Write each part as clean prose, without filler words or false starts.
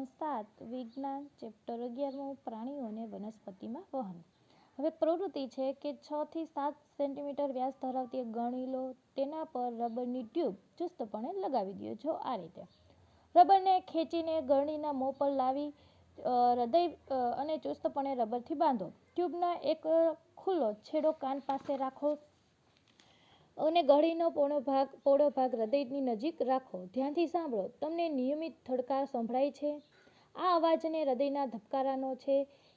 ધોરણ 7 વિજ્ઞાન ચેપ્ટર 11 પ્રાણીઓ અને વનસ્પતિમાં વહન. હવે પ્રવૃત્તિ છે કે 6 થી 7 સેન્ટીમીટર વ્યાસ ધરાવતી એક ગળણી લો. તેના પર રબરની ટ્યુબ ચુસ્તપણે લગાવી દો. જો આ રીતે રબરને ખેંચીને ગળણીના મોં પર લાવી હૃદય અને ચુસ્તપણે રબરથી બાંધો. ટ્યુબના એક ખુલ્લો છેડો કાન પાસે રાખો અને ગળણીનો પોળો ભાગ હૃદયની નજીક રાખો. ધ્યાનથી સાંભળો. તમને નિયમિત થડકા સંભળાય છે? આ અવાજને હૃદયના ધબકારાનો છે.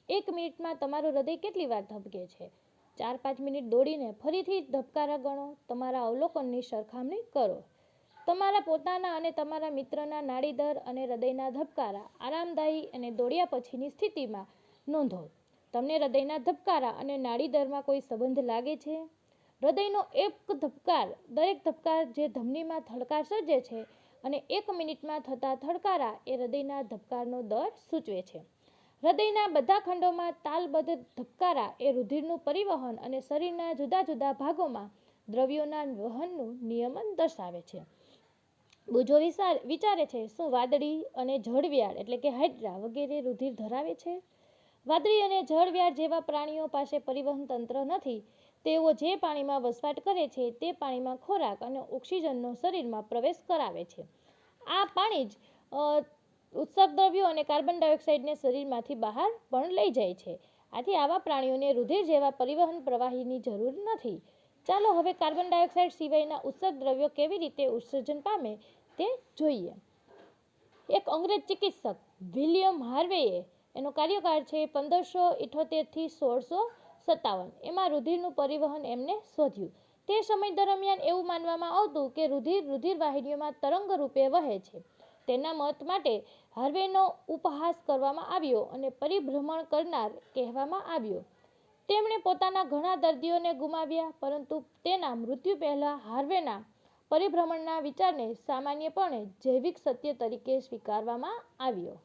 1 મિનિટમાં તમારું હૃદય કેટલી વાર ધબકે છે? 4-5 મિનિટ દોડીને ફરીથી ધબકારા ગણો. તમારા અવલોકનની સરખામણી કરો. તમારા પોતાના અને તમારા મિત્રના નાડી દર અને હૃદયના ધબકારા આરામદાયી અને દોડ્યા પછીની સ્થિતિમાં નોંધો. તમને હૃદયના ધબકારા અને નાડી દરમાં કોઈ સંબંધ લાગે છે? હૃદયનો એક ધબકાર દરેક ધબકાર જે ધમનીમાં થડકા સર્જે છે અને 1 મિનિટમાં થતા થડકારા એ હૃદયના ધબકારનો દર સૂચવે છે. હૃદયના બધા ખંડોમાં તાલબદ્ધ ધબકારા એ રુધિરનું પરિવહન અને શરીરના જુદા જુદા ભાગોમાં દ્રવ્યોના વહનનું નિયમન દર્શાવે છે. બુજો વિચારે છે, શું વાદળી અને જળવ્યાળ એટલે કે હાઇડ્રા વગેરે રુધિર ધરાવે છે? વાદળી અને જળવ્યાળ જેવા પ્રાણીઓ પાસે પરિવહન તંત્ર નથી. તેઓ જે પાણીમાં વસવાટ કરે છે તે પાણીમાં ખોરાક અને ઓક્સિજનનો શરીરમાં પ્રવેશ કરાવે છે. આ પાણી જ ઉત્સર્ગ દ્રવ્યો અને કાર્બન ડાયોક્સાઇડને શરીરમાંથી બહાર પણ લઈ જાય છે. આથી આવા પ્રાણીઓને રુધિર જેવા પરિવહન પ્રવાહીની જરૂર નથી. ચાલો હવે કાર્બન ડાયોક્સાઇડ સિવાયના ઉત્સર્ગ દ્રવ્યો કેવી રીતે ઉત્સર્જન પામે તે જોઈએ. એક અંગ્રેજ ચિકિત્સક વિલિયમ હાર્વેએ એનો કાર્યકાળ છે 1578 થી 1657. એમાં રુધિરનું પરિવહન એમને શોધ્યું. તે સમય દરમિયાન એવું માનવામાં આવતું કે રુધિર વાહિનીઓમાં તરંગ રૂપે વહે છે. તેના મત માટે હાર્વેનો ઉપહાસ કરવામાં આવ્યો અને પરિભ્રમણ કરનાર કહેવામાં આવ્યો. તેમણે પોતાના ઘણા દર્દીઓને ગુમાવ્યા, પરંતુ તેના મૃત્યુ પહેલા હાર્વેના પરિભ્રમણના વિચારને સામાન્યપણે જૈવિક સત્ય તરીકે સ્વીકારવામાં આવ્યો.